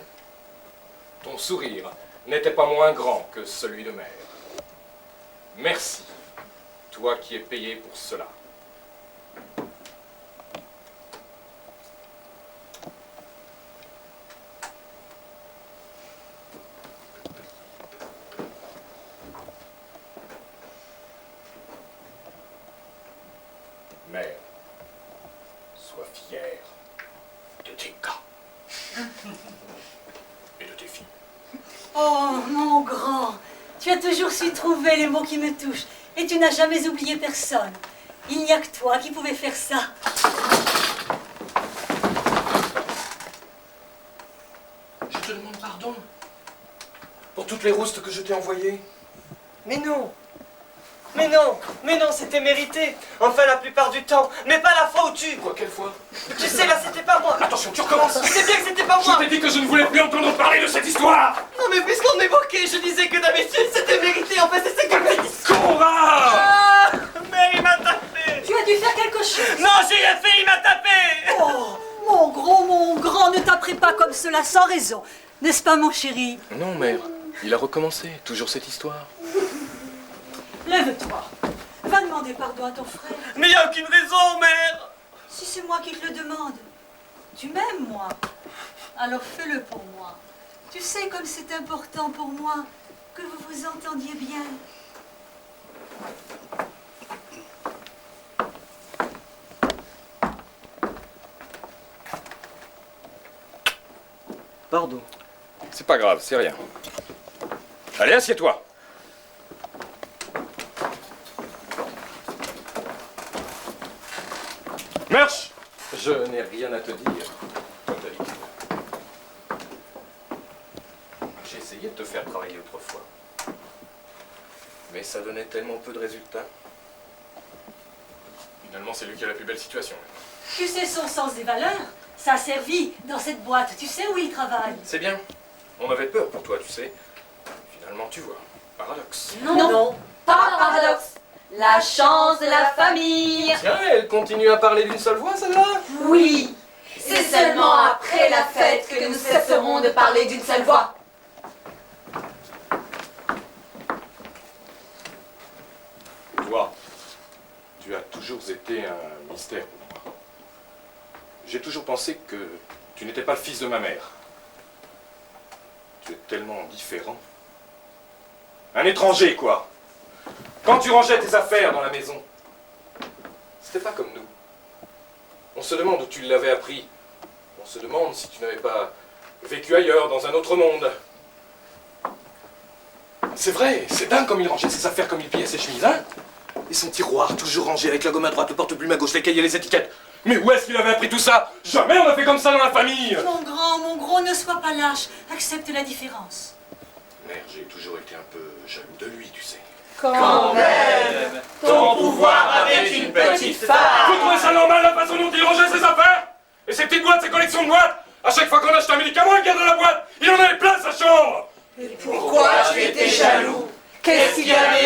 ton sourire n'était pas moins grand que celui de mère. Merci, toi qui es payé pour cela. Mère, sois fière de tes gars et de tes filles.
Oh, mon grand, tu as toujours su trouver les mots qui me touchent et tu n'as jamais oublié personne. Il n'y a que toi qui pouvais faire ça.
Je te demande pardon pour toutes les roustes que je t'ai envoyées.
Mais non! Mais non! Mais non, c'était mérité! Enfin, la plupart du temps. Mais pas la fois où tu...
Quoi, quelle fois?
Tu sais, là, c'était pas moi!
Attention, tu recommences!
Tu sais bien que c'était pas moi!
Je t'ai dit que je ne voulais plus entendre parler de cette histoire!
Non, mais puisqu'on évoquait, je disais que d'habitude, c'était mérité. En fait, c'est ce que je dis.
Cora!
Ah! Mais il m'a tapé!
Tu as dû faire quelque chose.
Non, j'ai rien fait, il m'a tapé!
Oh, mon grand, ne taperait pas comme cela sans raison. N'est-ce pas, mon chéri?
Non, mère. Il a recommencé. Toujours cette histoire.
Lève-toi. Va demander pardon à ton frère.
Mais il n'y a aucune raison, mère!
Si c'est moi qui te le demande. Tu m'aimes, moi. Alors fais-le pour moi. Tu sais comme c'est important pour moi que vous vous entendiez bien.
Pardon.
C'est pas grave, c'est rien. Allez, assieds-toi. Marche! Je n'ai rien à te dire, comme d'habitude. J'ai essayé de te faire travailler autrefois. Mais ça donnait tellement peu de résultats. Finalement, c'est lui qui a la plus belle situation.
Tu sais son sens des valeurs. Ça a servi dans cette boîte. Tu sais où il travaille.
C'est bien. On avait peur pour toi, tu sais. Finalement, tu vois. Paradoxe.
Non, pas paradoxe. La chance de la famille.
Tiens, elle continue à parler d'une seule voix, celle-là?
Oui, c'est seulement après la fête que nous cesserons de parler d'une seule voix.
Toi, tu as toujours été un mystère pour moi. J'ai toujours pensé que tu n'étais pas le fils de ma mère. Tu es tellement différent. Un étranger, quoi. Quand tu rangeais tes affaires dans la maison, c'était pas comme nous. On se demande où tu l'avais appris. On se demande si tu n'avais pas vécu ailleurs, dans un autre monde. C'est vrai, c'est dingue comme il rangeait ses affaires, comme il pliait ses chemises, hein? Et son tiroir, toujours rangé avec la gomme à droite, le porte-plume à gauche, les cahiers, les étiquettes. Mais où est-ce qu'il avait appris tout ça? Jamais on a fait comme ça dans la famille!
Mon grand, ne sois pas lâche. Accepte la différence.
Mère, j'ai toujours été un peu jaloux de lui, tu sais.
Quand même, ton pouvoir avec une petite femme.
Vous trouvez ça normal la façon dont il rangeait ses affaires? Et ses petites boîtes, ses collections de boîtes? À chaque fois qu'on achète un médicament, il garde la boîte. Il en avait plein sa chambre.
Pourquoi tu étais jaloux? Qu'est-ce qu'il y avait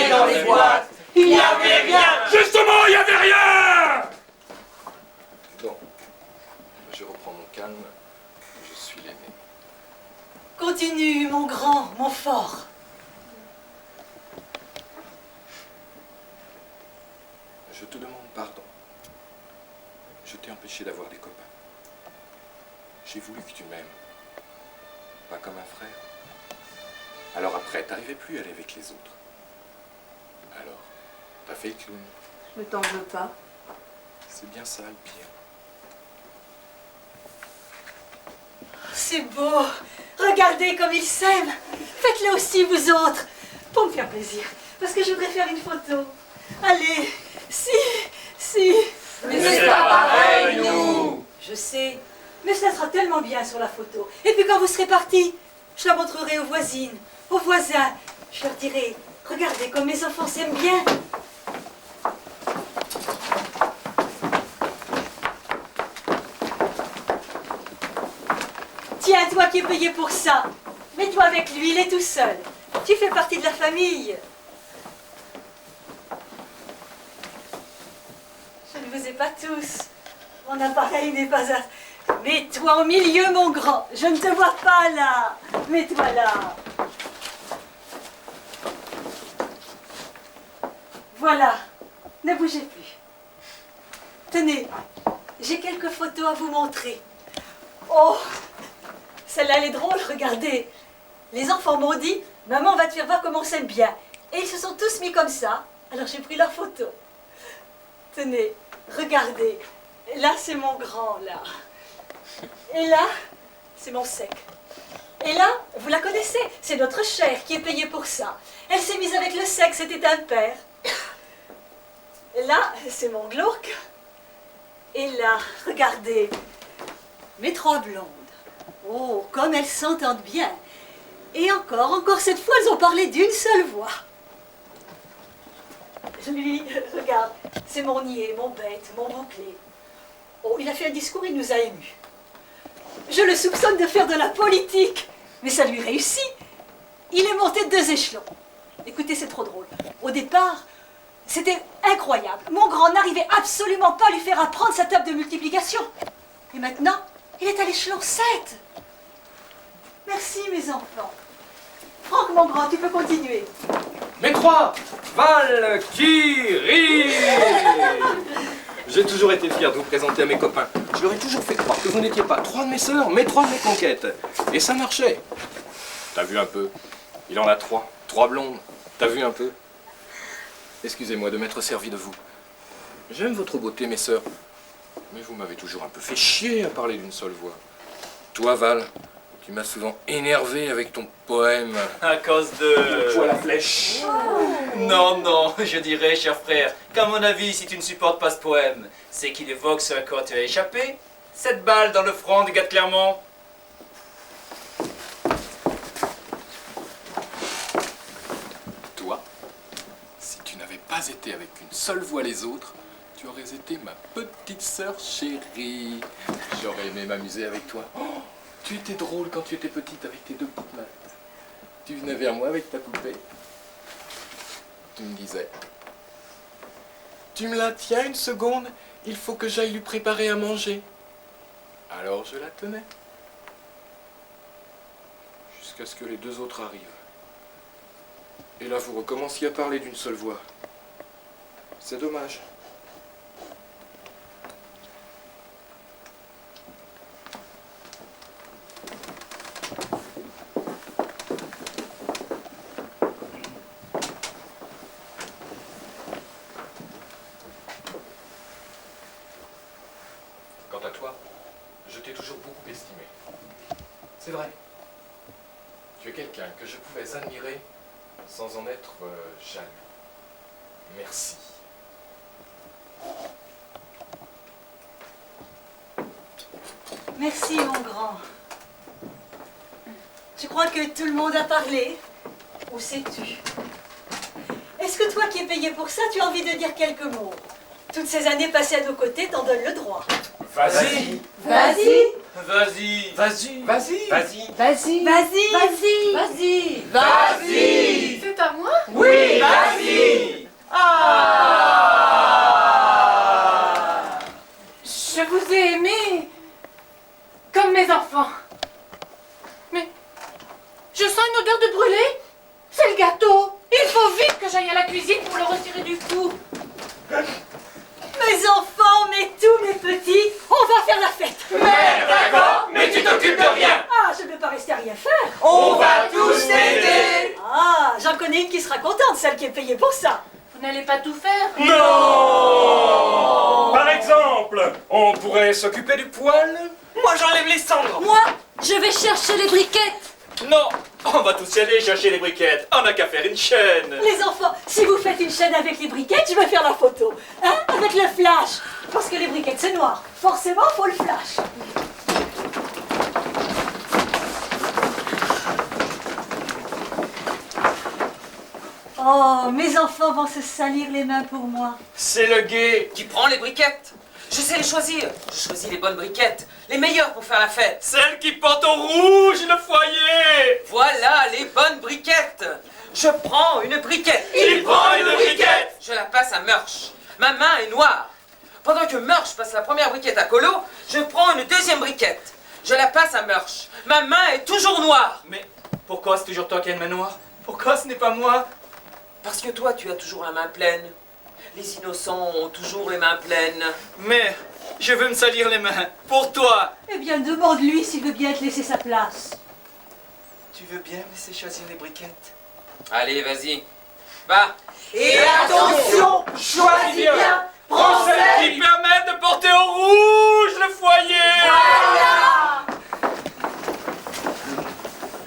Continue, mon grand, mon fort.
Je te demande pardon. Je t'ai empêché d'avoir des copains. J'ai voulu que tu m'aimes. Pas comme un frère. Alors après, t'arrivais plus à aller avec les autres. Alors, t'as fait le clown.
Je ne t'en veux pas.
C'est bien ça le pire.
C'est beau. Regardez comme ils s'aiment. Faites-le aussi, vous autres. Pour me faire plaisir. Parce que je voudrais faire une photo. Allez. Si.
Mais c'est pas pareil, nous.
Je sais. Mais ça sera tellement bien sur la photo. Et puis quand vous serez partis, je la montrerai aux voisines, aux voisins. Je leur dirai, regardez comme mes enfants s'aiment bien. Tiens, toi qui es payé pour ça, mets-toi avec lui, il est tout seul. Tu fais partie de la famille. Je ne vous ai pas tous. Mon appareil n'est pas à... Mets-toi au milieu, mon grand. Je ne te vois pas là. Mets-toi là. Voilà. Ne bougez plus. Tenez, j'ai quelques photos à vous montrer. Oh, celle-là, elle est drôle, regardez. Les enfants m'ont dit, maman, on va te faire voir comment on s'aime bien. Et ils se sont tous mis comme ça. Alors j'ai pris leurs photos. Tenez, regardez. Là, c'est mon grand, là. Et là, c'est mon sec. Et là, vous la connaissez, c'est notre chère qui est payée pour ça. Elle s'est mise avec le sec, c'était un père. Et là, c'est mon glauque. Et là, regardez, mes trois blondes. Oh, comme elles s'entendent bien. Et encore cette fois, elles ont parlé d'une seule voix. Lui, regarde, c'est mon niais, mon bête, mon bouclé. Oh, il a fait un discours, il nous a émus. Je le soupçonne de faire de la politique, mais ça lui réussit. Il est monté de 2 échelons. Écoutez, c'est trop drôle. Au départ, c'était incroyable. Mon grand n'arrivait absolument pas à lui faire apprendre sa table de multiplication. Et maintenant, il est à l'échelon 7. Merci, mes enfants. Franck, mon grand, tu peux continuer.
Mes 3 Valkyries. J'ai toujours été fier de vous présenter à mes copains. Je leur ai toujours fait croire que vous n'étiez pas 3 de mes sœurs, mais 3 de mes conquêtes. Et ça marchait. T'as vu un peu? Il en a 3. 3 blondes. T'as vu un peu? Excusez-moi de m'être servi de vous. J'aime votre beauté, mes sœurs. Mais vous m'avez toujours un peu fait chier à parler d'une seule voix. Toi, Val, tu m'as souvent énervé avec ton poème.
À cause de...
Toi, la flèche.
Non, je dirais, cher frère, qu'à mon avis, si tu ne supportes pas ce poème, c'est qu'il évoque ce à quoi tu as échappé. 7 balles dans le front du gars de Clermont.
Toi, si tu n'avais pas été avec une seule voix les autres, tu aurais été ma petite sœur chérie. J'aurais aimé m'amuser avec toi. Oh, tu étais drôle quand tu étais petite avec tes 2 petites mains. Tu venais vers moi avec ta poupée. Tu me disais, tu me la tiens une seconde, il faut que j'aille lui préparer à manger. Alors je la tenais. Jusqu'à ce que les 2 autres arrivent. Et là, vous recommenciez à parler d'une seule voix. C'est dommage. Quant à toi, je t'ai toujours beaucoup estimé. C'est vrai. Tu es quelqu'un que je pouvais admirer sans en être jaloux. Merci.
Merci, mon grand. Je crois que tout le monde a parlé. Où sais-tu? Est-ce que toi qui es payé pour ça, tu as envie de dire quelques mots? Toutes ces années passées à nos côtés t'en donnent le droit.
Vas-y.
Vas-y.
Vas-y.
Vas-y. Vas-y.
Vas-y.
Vas-y.
Vas-y.
Vas-y.
Vas-y.
C'est à moi?
Oui, vas-y.
Ah! Je vous ai aimé comme mes enfants. Mais Je sens une odeur de brûlé. C'est le gâteau. Il faut vite que j'aille à la cuisine pour le retirer du four.
Mes enfants, mes tous, mes petits, on va faire la fête.
Mère, d'accord, mais tu t'occupes de rien.
Ah, je ne vais pas rester à rien faire.
On va tous t'aider.
Ah, j'en connais une qui sera contente, celle qui est payée pour ça.
Vous n'allez pas tout faire?
Non. Par exemple, on pourrait s'occuper du poêle.
Moi, j'enlève les cendres.
Moi, je vais chercher les briquettes.
Non, on va tous y aller chercher les briquettes. On n'a qu'à faire une chaîne.
Les enfants, si vous faites une chaîne avec les briquettes, je vais faire la photo. Hein, avec le flash. Parce que les briquettes, c'est noir. Forcément, faut le flash. Oh, mes enfants vont se salir les mains pour moi.
C'est le guet.
Qui prend les briquettes? Je sais les choisir. Je choisis les bonnes briquettes. Les meilleures pour faire la fête.
Celle qui porte au rouge le foyer.
Voilà les bonnes briquettes. Je prends une briquette.
Il prend une briquette.
Je la passe à Murch. Ma main est noire. Pendant que Murch passe la première briquette à Colo, je prends une deuxième briquette. Je la passe à Murch. Ma main est toujours noire.
Mais pourquoi c'est toujours toi qui as une main noire? Pourquoi ce n'est pas moi?
Parce que toi, tu as toujours la main pleine. Les innocents ont toujours les mains pleines.
Mais je veux me salir les mains. Pour toi.
Eh bien, demande-lui s'il veut bien te laisser sa place.
Tu veux bien me laisser choisir les briquettes?
Allez, vas-y. Va.
Et attention, choisis bien. Prends celle
Qui permet de porter au rouge le foyer.
Voilà.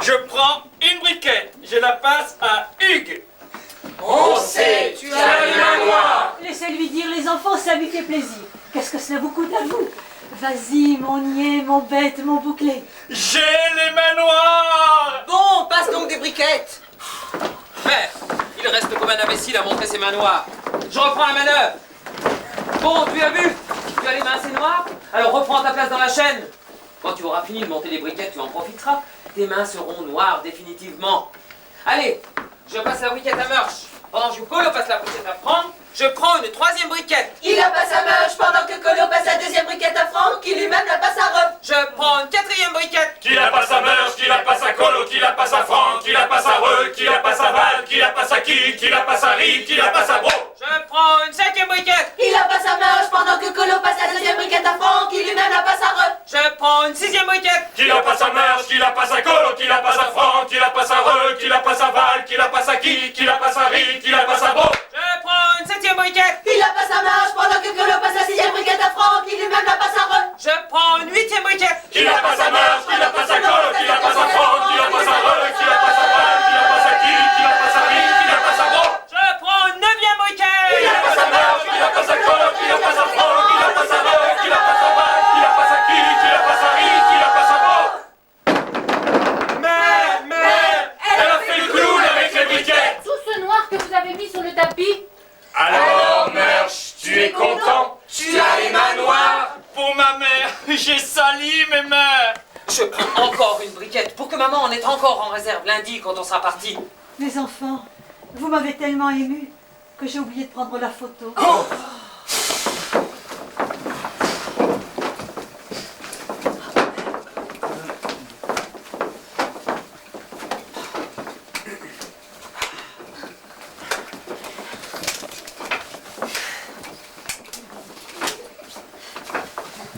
Je prends une briquette. Je la passe à Hugues.
On sait, tu as une main noire.
Laissez-lui dire, les enfants, ça lui fait plaisir. Qu'est-ce que cela vous coûte à vous? Vas-y, mon niais, mon bête, mon bouclé.
J'ai les mains noires.
Bon, passe donc des briquettes.
Mère, il reste comme un imbécile à montrer ses mains noires. Je reprends la manœuvre. Bon, tu as vu? Tu as les mains assez noires? Alors reprends ta place dans la chaîne. Quand tu auras fini de monter les briquettes, tu en profiteras. Tes mains seront noires définitivement. Allez, je passe la briquette à Murch. Pendant que Colo passe la briquette à Franck, je prends une troisième briquette.
Il la passe à Murch pendant que Colo passe la deuxième briquette à Franck, qui lui-même la passe à Rob.
Je prends une quatrième briquette.
Qui la passe à Murch, qui la passe à Colo, qui la passe à Franck, qui la passe à Reux, qui la passe à Val, qui la passe à qui la passe à Rive, qui la passe à Bro.
Je prends une cinquième briquette.
Il la passe à Murch pendant que Colo passe la deuxième briquette à Franck, qui lui-même la passe à Rob.
Je prends une sixième briquette.
Qui la passe à Murch, qui la passe à Colo, qui la passe à Franck, qui la passe à Reux, qui la passe à Val, qui la passe à qui la passe à Rive, qui la passe à Bro.
Je prends une septième briquette.
Il la passe à Murch pendant que Colo passe la sixième briquette à Franck, qui lui-même la passe à Rob.
Je prends une huitième briquette.
Qui la passe à Murch, qui la passe à Colo, qui la passe à Franck, qui la passe à Reux, qui la passe à Val, qui la passe à qui la passe à Rive, qui la passe à Bro.
Je prends une neuvième briquette.
Qui la passe à Murch, qui la passe à Colo, qui la passe à Franck, qui la passe à Reux, qui la passe à Val, qui la passe à qui la passe à Rive, qui la passe à Bro. Mère, elle a fait le clown avec les briquettes.
Tout ce noir que vous avez mis sur le tapis.
Alors, Murch, tu es content? Tu as les mains noires?
Pour ma mère, j'ai sali mes mains.
Je prends encore une briquette pour que maman en ait encore en réserve lundi quand on sera parti.
Mes enfants, vous m'avez tellement ému que j'ai oublié de prendre la photo.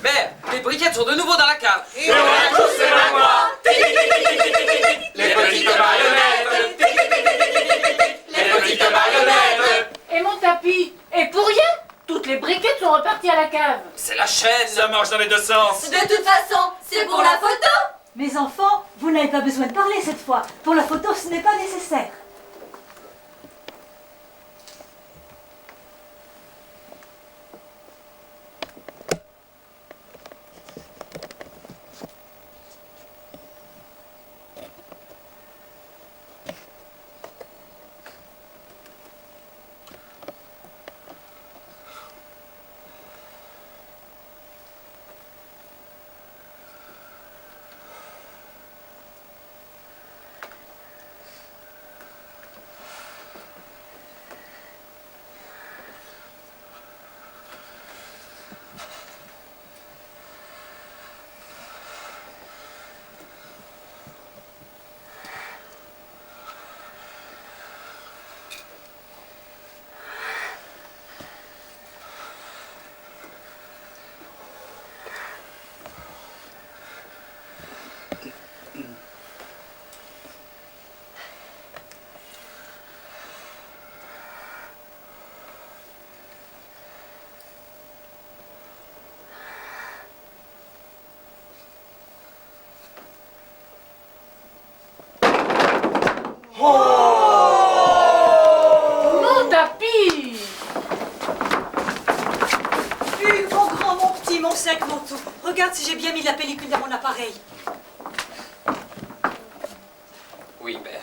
Mère, les briquettes sont de nouveau dans la cave.
Et on a tous les mains noires. Les petites marionnettes. Les petites marionnettes.
Et mon tapis. Et pour rien, toutes les briquettes sont reparties à la cave.
C'est la chaîne.
Ça marche dans les deux sens.
De toute façon, c'est pour la photo.
Mes enfants, vous n'avez pas besoin de parler cette fois. Pour la photo, ce n'est pas nécessaire.
Mon tapis!
Hugues, mon grand, mon petit, mon sec, mon tout. Regarde si j'ai bien mis la pellicule dans mon appareil.
Oui, mère.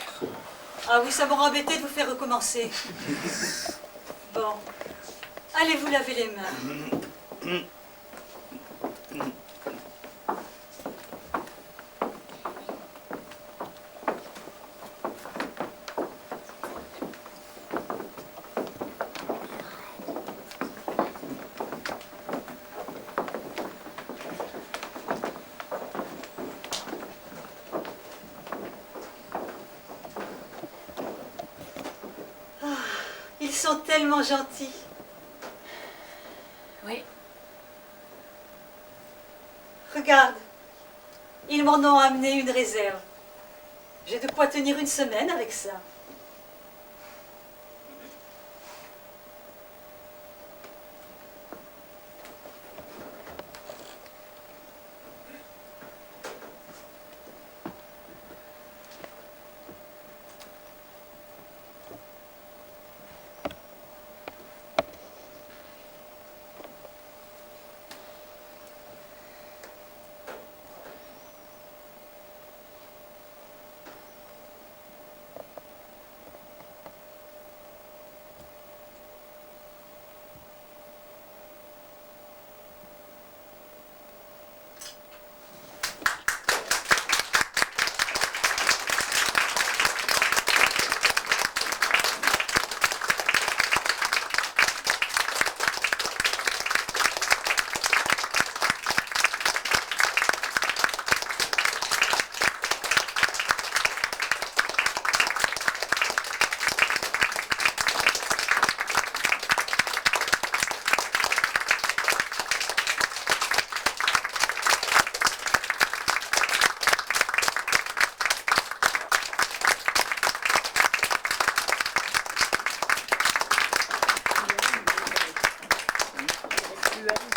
Ah oui, ça m'aura embêté de vous faire recommencer. Bon. Allez vous laver les mains. Ils sont tellement gentils.
Oui.
Regarde, ils m'en ont amené une réserve. J'ai de quoi tenir une semaine avec ça.
Plus